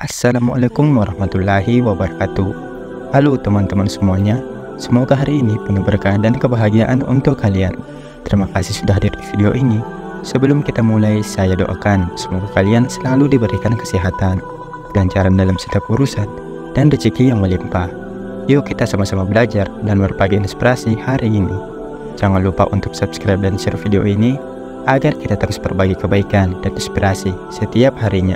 Assalamualaikum warahmatullahi wabarakatuh. Halo teman-teman semuanya, semoga hari ini penuh berkah dan kebahagiaan untuk kalian. Terima kasih sudah hadir di video ini. Sebelum kita mulai, saya doakan semoga kalian selalu diberikan kesehatan, kelancaran dalam setiap urusan, dan rezeki yang melimpah. Yuk kita sama-sama belajar dan berbagi inspirasi hari ini. Jangan lupa untuk subscribe dan share video ini agar kita terus berbagi kebaikan dan inspirasi setiap harinya.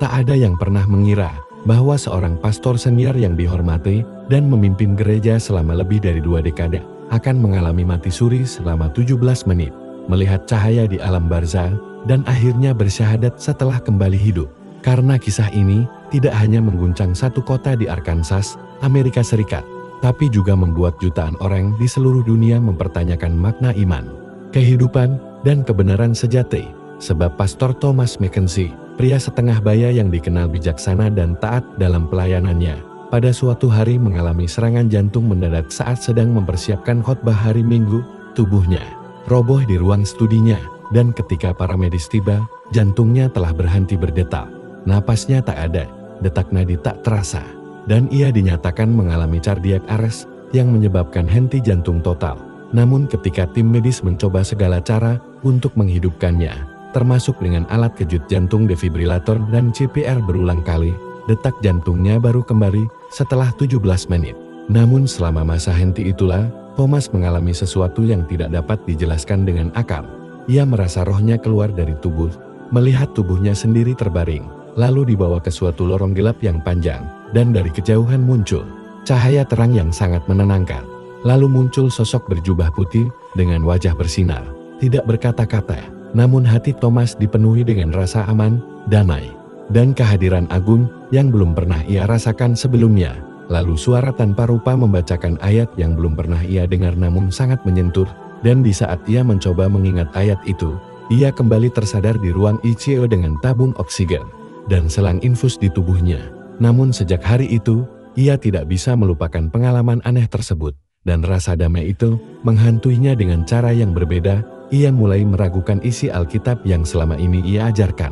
Tak ada yang pernah mengira bahwa seorang pastor senior yang dihormati dan memimpin gereja selama lebih dari 2 dekade akan mengalami mati suri selama 17 menit, melihat cahaya di alam barzah, dan akhirnya bersyahadat setelah kembali hidup. Karena kisah ini tidak hanya mengguncang satu kota di Arkansas, Amerika Serikat, tapi juga membuat jutaan orang di seluruh dunia mempertanyakan makna iman, kehidupan, dan kebenaran sejati. Sebab Pastor Thomas Mackenzie, pria setengah baya yang dikenal bijaksana dan taat dalam pelayanannya, pada suatu hari mengalami serangan jantung mendadak saat sedang mempersiapkan khotbah hari Minggu. Tubuhnya roboh di ruang studinya, dan ketika para medis tiba, jantungnya telah berhenti berdetak. Napasnya tak ada, detak nadi tak terasa, dan ia dinyatakan mengalami cardiac arrest yang menyebabkan henti jantung total. Namun ketika tim medis mencoba segala cara untuk menghidupkannya, termasuk dengan alat kejut jantung defibrilator dan CPR berulang kali, detak jantungnya baru kembali setelah 17 menit. Namun selama masa henti itulah, Thomas mengalami sesuatu yang tidak dapat dijelaskan dengan akal. Ia merasa rohnya keluar dari tubuh, melihat tubuhnya sendiri terbaring, lalu dibawa ke suatu lorong gelap yang panjang, dan dari kejauhan muncul cahaya terang yang sangat menenangkan. Lalu muncul sosok berjubah putih dengan wajah bersinar, tidak berkata-kata. Namun hati Thomas dipenuhi dengan rasa aman, damai, dan kehadiran agung yang belum pernah ia rasakan sebelumnya. Lalu suara tanpa rupa membacakan ayat yang belum pernah ia dengar namun sangat menyentuh, dan di saat ia mencoba mengingat ayat itu, ia kembali tersadar di ruang ICU dengan tabung oksigen dan selang infus di tubuhnya. Namun sejak hari itu, ia tidak bisa melupakan pengalaman aneh tersebut, dan rasa damai itu menghantuinya dengan cara yang berbeda. Ia mulai meragukan isi Alkitab yang selama ini ia ajarkan,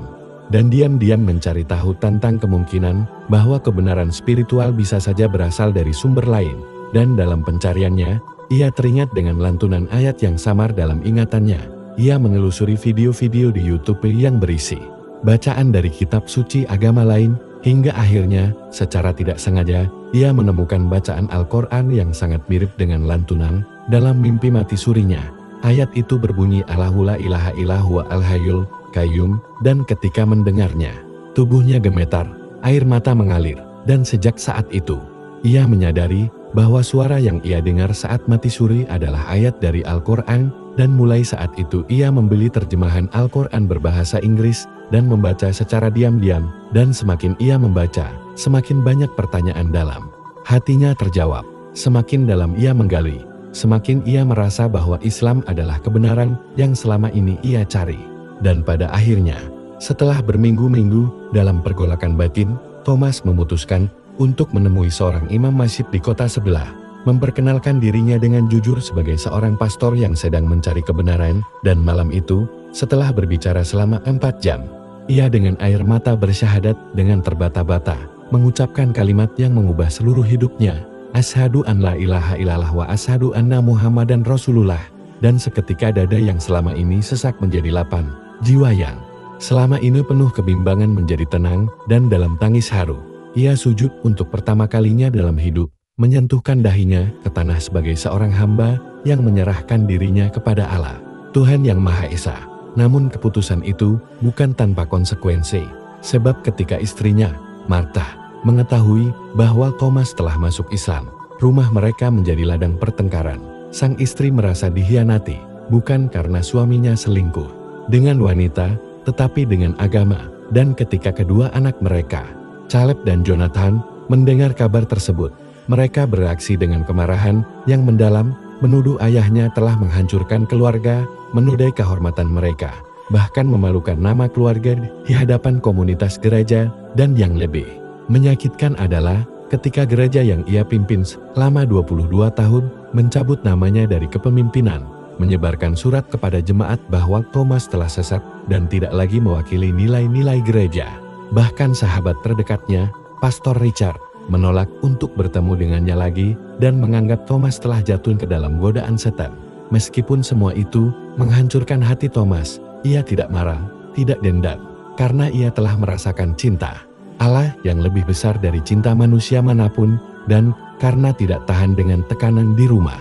dan diam-diam mencari tahu tentang kemungkinan bahwa kebenaran spiritual bisa saja berasal dari sumber lain. Dan dalam pencariannya, ia teringat dengan lantunan ayat yang samar dalam ingatannya. Ia menelusuri video-video di YouTube yang berisi bacaan dari kitab suci agama lain, hingga akhirnya, secara tidak sengaja, ia menemukan bacaan Al-Quran yang sangat mirip dengan lantunan dalam mimpi mati surinya. Ayat itu berbunyi Allahu la ilaha illahu al-hayyul qayyum, dan ketika mendengarnya, tubuhnya gemetar, air mata mengalir, dan sejak saat itu, ia menyadari bahwa suara yang ia dengar saat mati suri adalah ayat dari Al-Quran, dan mulai saat itu ia membeli terjemahan Al-Quran berbahasa Inggris, dan membaca secara diam-diam, dan semakin ia membaca, semakin banyak pertanyaan dalam hatinya terjawab. Semakin dalam ia menggali, semakin ia merasa bahwa Islam adalah kebenaran yang selama ini ia cari. Dan pada akhirnya, setelah berminggu-minggu dalam pergolakan batin, Thomas memutuskan untuk menemui seorang imam masjid di kota sebelah, memperkenalkan dirinya dengan jujur sebagai seorang pastor yang sedang mencari kebenaran. Dan malam itu, setelah berbicara selama 4 jam, ia dengan air mata bersyahadat dengan terbata-bata, mengucapkan kalimat yang mengubah seluruh hidupnya. Asyhadu an la ilaha illallah wa asyhadu anna Muhammadan Rasulullah. Dan seketika dada yang selama ini sesak menjadi lapang, jiwa yang selama ini penuh kebimbangan menjadi tenang, dan dalam tangis haru, ia sujud untuk pertama kalinya dalam hidup, menyentuhkan dahinya ke tanah sebagai seorang hamba yang menyerahkan dirinya kepada Allah, Tuhan yang Maha Esa. Namun keputusan itu bukan tanpa konsekuensi, sebab ketika istrinya, Martha, mengetahui bahwa Thomas telah masuk Islam, rumah mereka menjadi ladang pertengkaran. Sang istri merasa dikhianati, bukan karena suaminya selingkuh dengan wanita, tetapi dengan agama. Dan ketika kedua anak mereka, Caleb dan Jonathan, mendengar kabar tersebut, mereka bereaksi dengan kemarahan yang mendalam, menuduh ayahnya telah menghancurkan keluarga, menodai kehormatan mereka, bahkan memalukan nama keluarga di hadapan komunitas gereja. Dan yang lebih menyakitkan adalah ketika gereja yang ia pimpin selama 22 tahun mencabut namanya dari kepemimpinan. menyebarkan surat kepada jemaat bahwa Thomas telah sesat dan tidak lagi mewakili nilai-nilai gereja. Bahkan sahabat terdekatnya, Pastor Richard, menolak untuk bertemu dengannya lagi dan menganggap Thomas telah jatuh ke dalam godaan setan. Meskipun semua itu menghancurkan hati Thomas, ia tidak marah, tidak dendam, karena ia telah merasakan cinta Allah yang lebih besar dari cinta manusia manapun, dan karena tidak tahan dengan tekanan di rumah,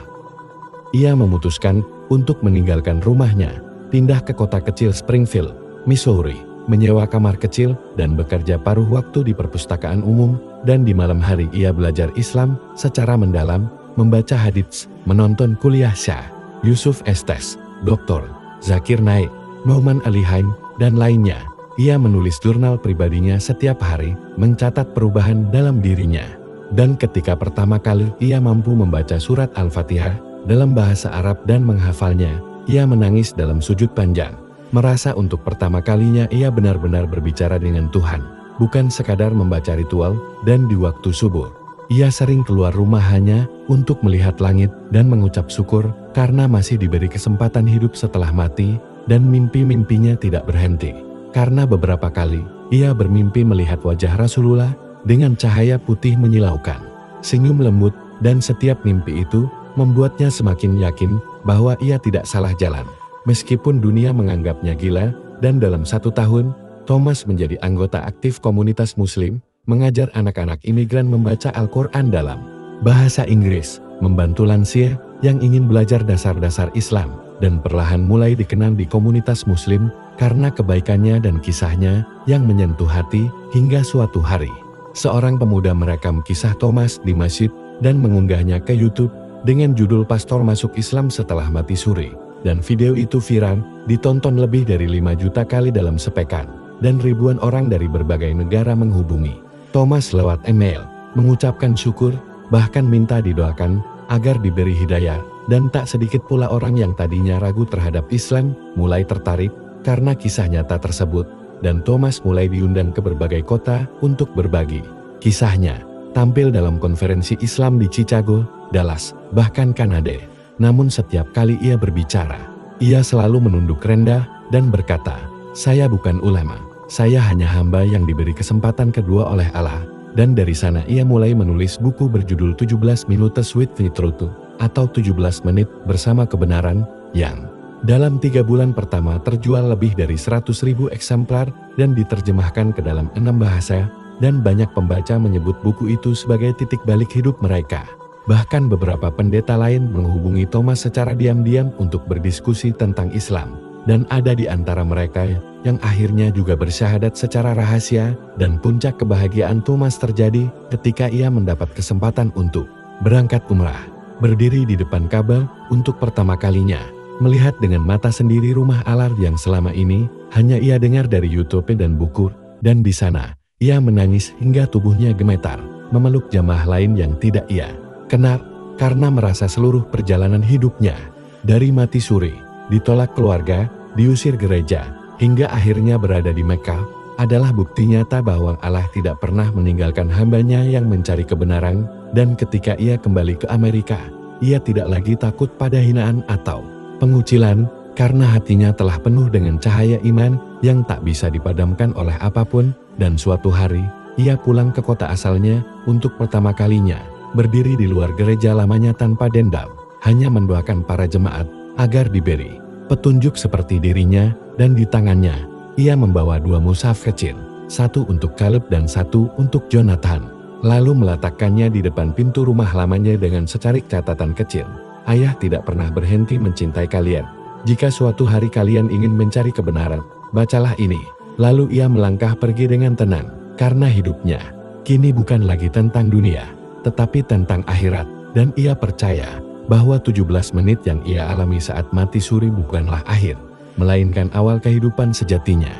ia memutuskan untuk meninggalkan rumahnya, pindah ke kota kecil Springfield, Missouri, menyewa kamar kecil dan bekerja paruh waktu di perpustakaan umum, dan di malam hari ia belajar Islam secara mendalam, membaca hadits, menonton kuliah Syah Yusuf Estes, Dr. Zakir Naik, Nouman Alihaim, dan lainnya. Ia menulis jurnal pribadinya setiap hari, mencatat perubahan dalam dirinya. Dan ketika pertama kali ia mampu membaca surat Al-Fatihah dalam bahasa Arab dan menghafalnya, ia menangis dalam sujud panjang. Merasa untuk pertama kalinya ia benar-benar berbicara dengan Tuhan, bukan sekadar membaca ritual. Dan di waktu subuh, ia sering keluar rumah hanya untuk melihat langit dan mengucap syukur karena masih diberi kesempatan hidup setelah mati, dan mimpi-mimpinya tidak berhenti. Karena beberapa kali ia bermimpi melihat wajah Rasulullah dengan cahaya putih menyilaukan, senyum lembut, dan setiap mimpi itu membuatnya semakin yakin bahwa ia tidak salah jalan. Meskipun dunia menganggapnya gila, dan dalam 1 tahun, Thomas menjadi anggota aktif komunitas Muslim, mengajar anak-anak imigran membaca Al-Quran dalam bahasa Inggris, membantu lansia yang ingin belajar dasar-dasar Islam, dan perlahan mulai dikenal di komunitas Muslim karena kebaikannya dan kisahnya yang menyentuh hati. Hingga suatu hari, seorang pemuda merekam kisah Thomas di masjid dan mengunggahnya ke YouTube dengan judul Pastor Masuk Islam Setelah Mati Suri, dan video itu viral, ditonton lebih dari 5 juta kali dalam sepekan, dan ribuan orang dari berbagai negara menghubungi Thomas lewat email, mengucapkan syukur, bahkan minta didoakan agar diberi hidayah. Dan tak sedikit pula orang yang tadinya ragu terhadap Islam mulai tertarik karena kisah nyata tersebut, dan Thomas mulai diundang ke berbagai kota untuk berbagi kisahnya, tampil dalam konferensi Islam di Chicago, Dallas, bahkan Kanada. Namun setiap kali ia berbicara, ia selalu menunduk rendah dan berkata, "Saya bukan ulama, saya hanya hamba yang diberi kesempatan kedua oleh Allah." Dan dari sana ia mulai menulis buku berjudul 17 Minutes with the Truth, atau 17 menit bersama kebenaran, yang dalam 3 bulan pertama terjual lebih dari 100.000 eksemplar dan diterjemahkan ke dalam 6 bahasa, dan banyak pembaca menyebut buku itu sebagai titik balik hidup mereka. Bahkan beberapa pendeta lain menghubungi Thomas secara diam-diam untuk berdiskusi tentang Islam, dan ada di antara mereka yang akhirnya juga bersyahadat secara rahasia. Dan puncak kebahagiaan Thomas terjadi ketika ia mendapat kesempatan untuk berangkat umrah, berdiri di depan Ka'bah untuk pertama kalinya, melihat dengan mata sendiri rumah Allah yang selama ini hanya ia dengar dari YouTube dan buku. Dan di sana ia menangis hingga tubuhnya gemetar, memeluk jamaah lain yang tidak ia kenal, karena merasa seluruh perjalanan hidupnya, dari mati suri, ditolak keluarga, diusir gereja, hingga akhirnya berada di Mekah, adalah bukti nyata bahwa Allah tidak pernah meninggalkan hambanya yang mencari kebenaran. Dan ketika ia kembali ke Amerika, ia tidak lagi takut pada hinaan atau pengucilan, karena hatinya telah penuh dengan cahaya iman yang tak bisa dipadamkan oleh apapun. Dan suatu hari, ia pulang ke kota asalnya untuk pertama kalinya, berdiri di luar gereja lamanya tanpa dendam, hanya mendoakan para jemaat agar diberi petunjuk seperti dirinya. Dan di tangannya, ia membawa 2 mushaf kecil, 1 untuk Caleb dan 1 untuk Jonathan. Lalu meletakkannya di depan pintu rumah lamanya dengan secarik catatan kecil. "Ayah tidak pernah berhenti mencintai kalian. Jika suatu hari kalian ingin mencari kebenaran, bacalah ini." Lalu ia melangkah pergi dengan tenang, karena hidupnya kini bukan lagi tentang dunia, tetapi tentang akhirat. Dan ia percaya bahwa 17 menit yang ia alami saat mati suri bukanlah akhir, melainkan awal kehidupan sejatinya.